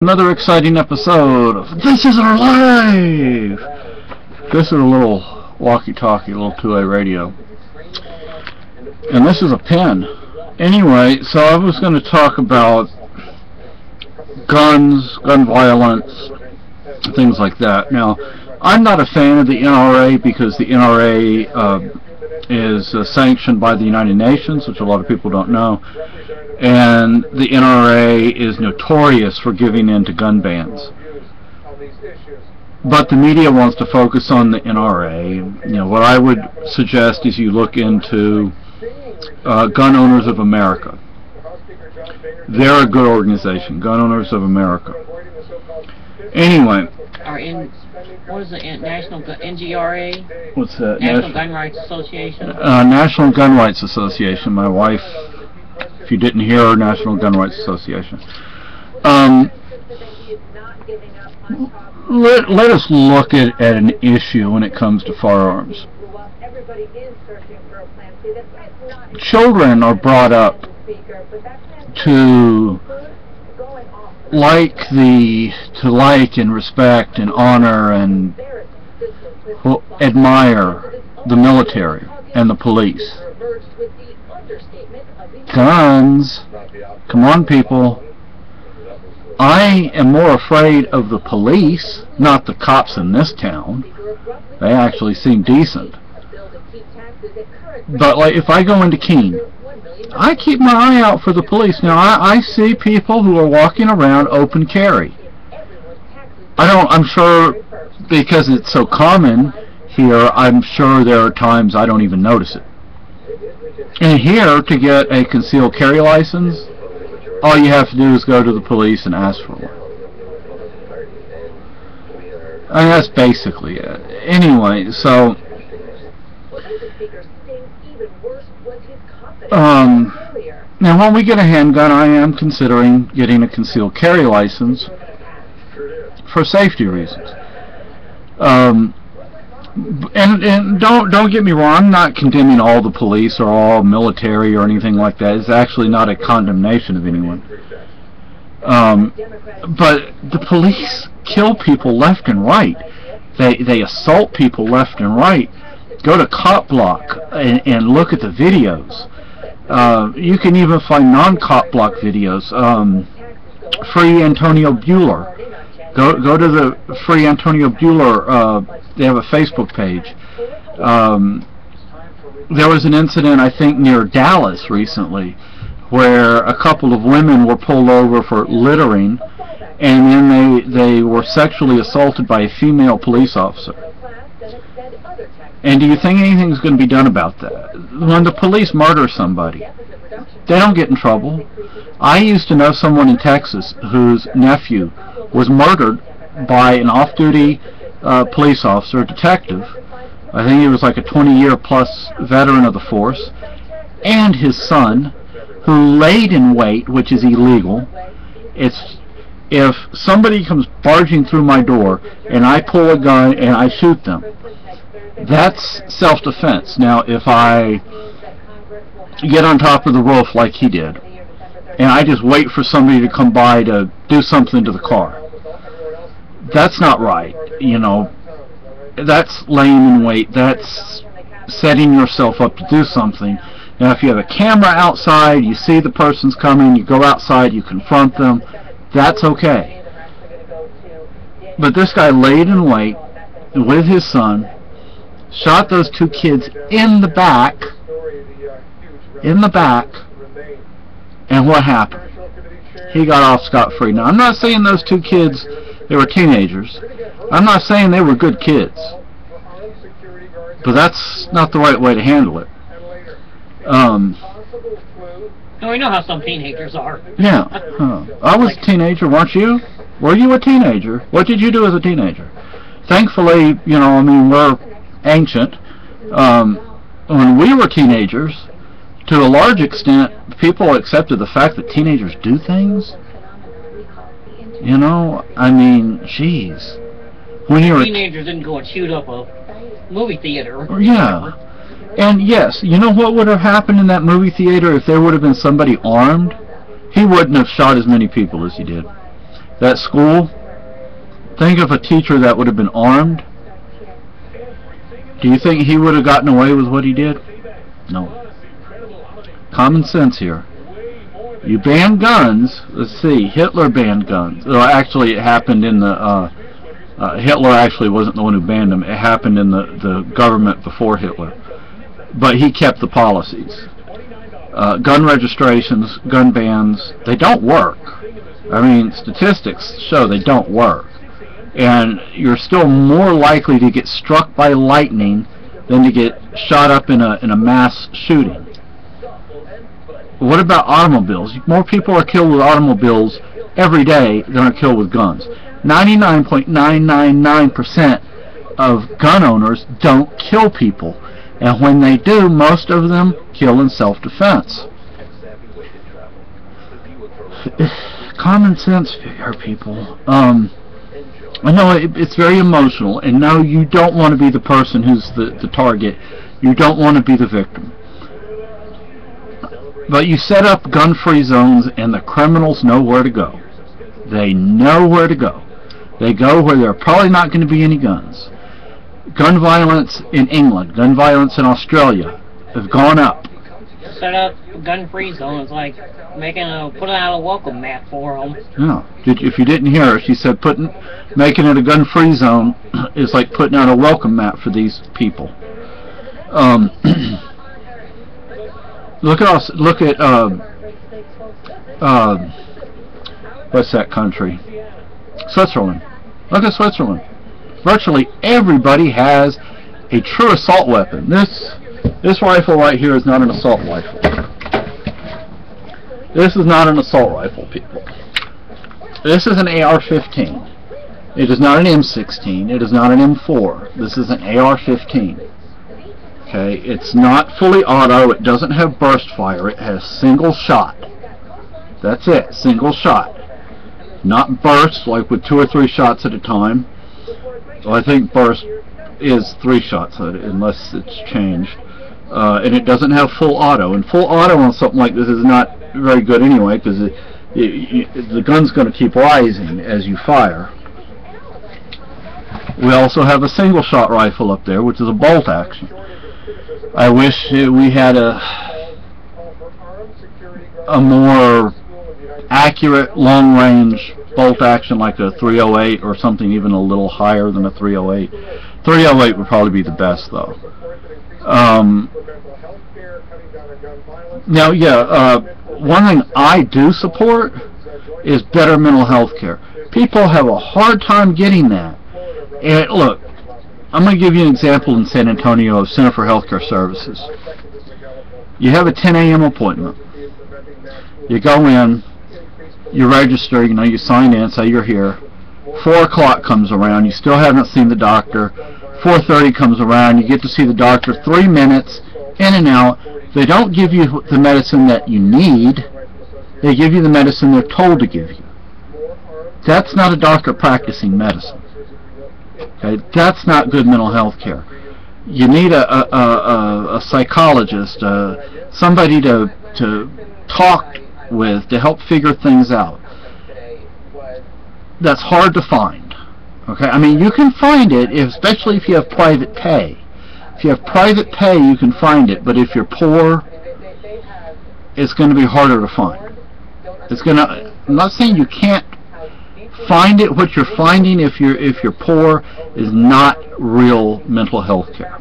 Another exciting episode of This Is Our Life! This is a little walkie-talkie, a little two-way radio. And this is a pen. Anyway, so I was going to talk about guns, gun violence, things like that. Now, I'm not a fan of the NRA because the NRA is sanctioned by the United Nations, which a lot of people don't know. And the NRA is notorious for giving in to gun bans. But the media wants to focus on the NRA. You know, what I would suggest is you look into Gun Owners of America. They're a good organization, Gun Owners of America. Anyway. What is the National NGRA? What's that? National Gun Rights Association? National Gun Rights Association. My wife, if you didn't hear, National Gun Rights Association. Let us look at an issue when it comes to firearms. Children are brought up to like and respect and honor and admire the military and the police. Guns, come on people. I am more afraid of the police, not the cops in this town. They actually seem decent. But like if I go into Keene, I keep my eye out for the police. Now I see people who are walking around open carry. I'm sure because it's so common here, I'm sure there are times I don't even notice it. And here, to get a concealed carry license, all you have to do is go to the police and ask for one. I mean, that's basically it. Anyway, so now when we get a handgun, I am considering getting a concealed carry license for safety reasons. And don't get me wrong, I'm not condemning all the police or all military or anything like that. It's actually not a condemnation of anyone. But the police kill people left and right. They assault people left and right. Go to Cop Block and look at the videos. You can even find non-Cop Block videos. Free Antonio Bueller. Go to the Free Antonio Bueller. They have a Facebook page. There was an incident, I think, near Dallas recently, where a couple of women were pulled over for littering, and then they were sexually assaulted by a female police officer. And do you think anything's going to be done about that? When the police murder somebody, they don't get in trouble. I used to know someone in Texas whose nephew was murdered by an off-duty police officer, detective. I think he was like a 20-year plus veteran of the force, and his son, who laid in wait, which is illegal. If somebody comes barging through my door and I pull a gun and I shoot them, that's self-defense. Now, if I get on top of the roof like he did, and I just wait for somebody to come by to do something to the car, that's not right. You know, that's laying in wait. That's setting yourself up to do something. Now, if you have a camera outside, you see the person's coming, you go outside, you confront them, that's okay. But this guy laid in wait with his son, shot those two kids in the back, and what happened? He got off scot-free. Now, I'm not saying those two kids, they were teenagers. I'm not saying they were good kids. But that's not the right way to handle it. We know how some teenagers are. Yeah. I was a teenager, weren't you? Were you a teenager? What did you do as a teenager? Thankfully, you know, I mean, we're ancient. When we were teenagers, to a large extent, people accepted the fact that teenagers do things. You know, I mean, jeez. When you were teenagers didn't go and shoot up a movie theater. Yeah. And yes, you know what would have happened in that movie theater if there would have been somebody armed? He wouldn't have shot as many people as he did. That school, think of a teacher that would have been armed. Do you think he would have gotten away with what he did? No. Common sense here. You ban guns. Let's see. Hitler banned guns. Well, actually, it happened in the... Hitler actually wasn't the one who banned them. It happened in the government before Hitler. But he kept the policies. Gun registrations, gun bans, they don't work. I mean, statistics show they don't work. And you're still more likely to get struck by lightning than to get shot up in a mass shooting. What about automobiles? More people are killed with automobiles every day than are killed with guns. 99.999% of gun owners don't kill people. And when they do, most of them kill in self-defense. Common sense here, people. I know it's very emotional, and no, you don't want to be the person who's the target. You don't want to be the victim. But you set up gun-free zones, and the criminals know where to go. They know where to go. They go where there are probably not going to be any guns. Gun violence in England, gun violence in Australia have gone up. Set up gun-free zones, like putting out a welcome mat for them. Yeah. If you didn't hear her, she said making it a gun-free zone is like putting out a welcome mat for these people. Look at what's that country? Switzerland. Look at Switzerland. Virtually everybody has a true assault weapon. This rifle right here is not an assault rifle. This is not an assault rifle, people. This is an AR-15. It is not an M16. It is not an M4. This is an AR-15. Okay, it's not fully auto. It doesn't have burst fire. It has single shot. That's it, single shot. Not burst, like with 2 or 3 shots at a time. Well, I think burst is 3 shots unless it's changed. And it doesn't have full auto. And full auto on something like this is not very good anyway, because the gun's going to keep rising as you fire. We also have a single shot rifle up there, which is a bolt action. I wish we had a more accurate long range bolt action like a 308 or something even a little higher than a 308. 308 would probably be the best though. Now, yeah, one thing I do support is better mental health care. People have a hard time getting that. And look, I'm going to give you an example in San Antonio of Center for Healthcare Services. You have a 10 a.m. appointment. You go in, you register, you sign in, say you're here. 4 o'clock comes around, you still haven't seen the doctor. 4:30 comes around, you get to see the doctor, 3 minutes, in and out. They don't give you the medicine that you need. They give you the medicine they're told to give you. That's not a doctor practicing medicine. Okay, that's not good mental health care. You need a psychologist, somebody to talk with to help figure things out. That's hard to find. Okay, I mean, you can find it, especially if you have private pay. If you have private pay, you can find it, but if you're poor, it's going to be harder to find. I'm not saying you can't find it. What you're finding if you're poor is not real mental health care.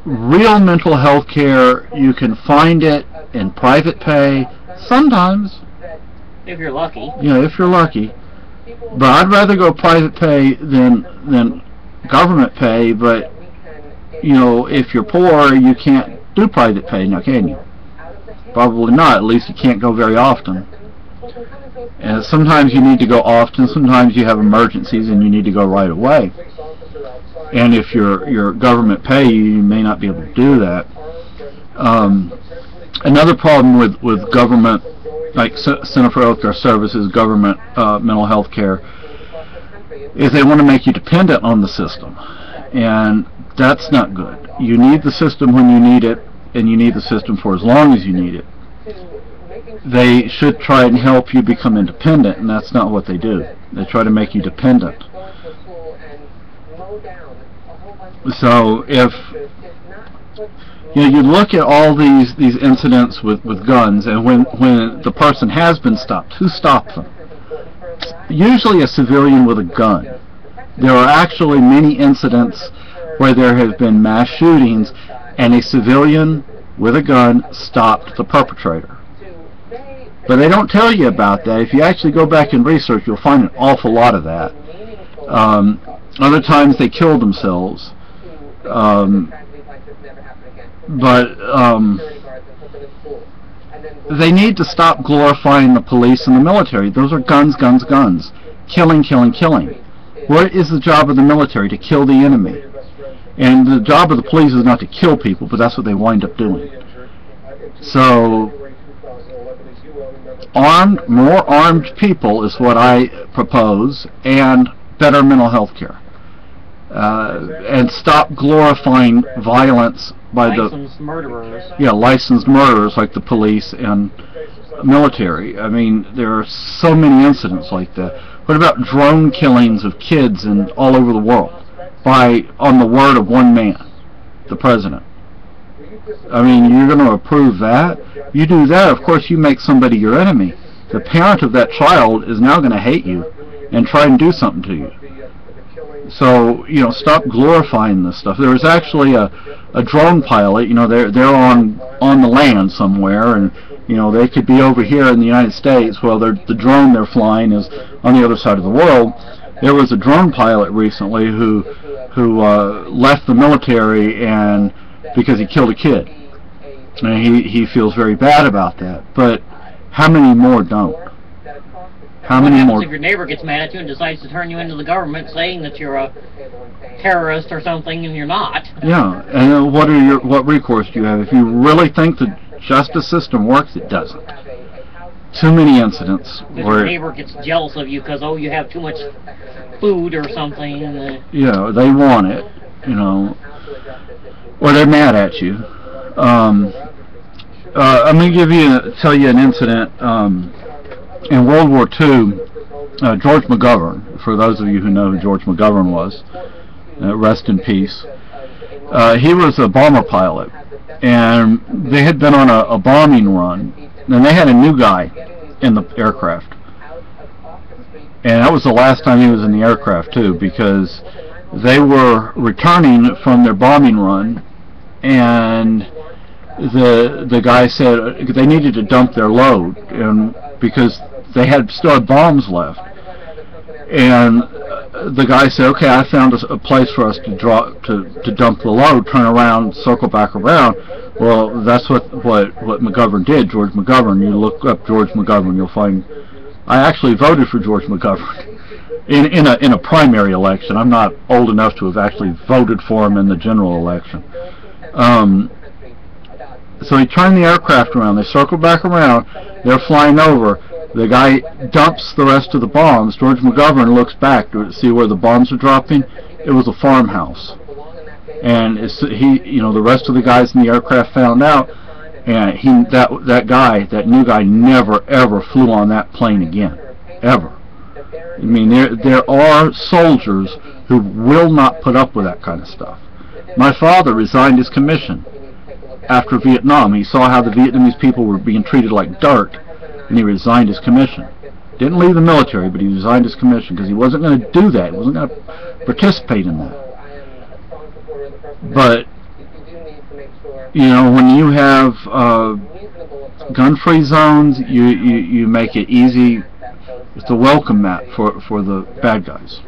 Real mental health care, you can find it in private pay sometimes. If you're lucky. Yeah, if you're lucky. But I'd rather go private pay than government pay. But if you're poor, you can't do private pay now, can you? Probably not. At least you can't go very often. And sometimes you need to go often. Sometimes you have emergencies and you need to go right away. And if you're government pay, you may not be able to do that. Another problem with government, like Center for Healthcare Services, government mental health care, is they want to make you dependent on the system. And that's not good. You need the system when you need it, and you need the system for as long as you need it. they should try and help you become independent, and that's not what they do. They try to make you dependent. So if you look at all these incidents with guns, and when the person has been stopped, who stopped them? Usually a civilian with a gun. There are actually many incidents where there have been mass shootings and a civilian with a gun stopped the perpetrator. But they don't tell you about that. If you actually go back and research, you'll find an awful lot of that. Other times they kill themselves. They need to stop glorifying the police and the military. Those are guns, guns, guns. Killing, killing, killing. What is the job of the military? To kill the enemy. And the job of the police is not to kill people, but that's what they wind up doing. So, more armed people is what I propose, and better mental health care. And stop glorifying violence by licensed murderers. Yeah, licensed murderers like the police and military. I mean, there are so many incidents like that. What about drone killings of kids all over the world on the word of one man, the president? I mean, you're going to approve that? You do that, of course you make somebody your enemy. The parent of that child is now going to hate you and try and do something to you. So, stop glorifying this stuff. There was actually a drone pilot, they're on the land somewhere, and they could be over here in the United States. Well, the drone they're flying is on the other side of the world. There was a drone pilot recently who left the military because he killed a kid. And he feels very bad about that. But how many more don't? How many more? If your neighbor gets mad at you and decides to turn you into the government, saying that you're a terrorist or something, and you're not. Yeah, and what recourse do you have? If you really think the justice system works, it doesn't. Too many incidents If where your neighbor gets jealous of you because you have too much food or something. Yeah, they want it, or they're mad at you. I'm going to tell you an incident. In World War II, George McGovern, for those of you who know who George McGovern was, rest in peace, he was a bomber pilot, and they had been on a bombing run, and they had a new guy in the aircraft. And that was the last time he was in the aircraft, too, because they were returning from their bombing run, and the guy said they needed to dump their load, and because they still had bombs left, and the guy said, "Okay, I found a place for us to dump the load. Turn around, circle back around." Well, that's what McGovern did. George McGovern. You look up George McGovern, you'll find. I actually voted for George McGovern in a primary election. I'm not old enough to have actually voted for him in the general election. So he turned the aircraft around. They circled back around. They're flying over. The guy dumps the rest of the bombs. George McGovern looks back to see where the bombs are dropping. It was a farmhouse. And the rest of the guys in the aircraft found out, and that new guy never ever flew on that plane again, ever. I mean, there are soldiers who will not put up with that kind of stuff. My father resigned his commission after Vietnam. He saw how the Vietnamese people were being treated like dirt, and he resigned his commission. Didn't leave the military, but he resigned his commission because he wasn't going to do that. He wasn't going to participate in that. But, when you have gun-free zones, you make it easy. It's a welcome mat for the bad guys.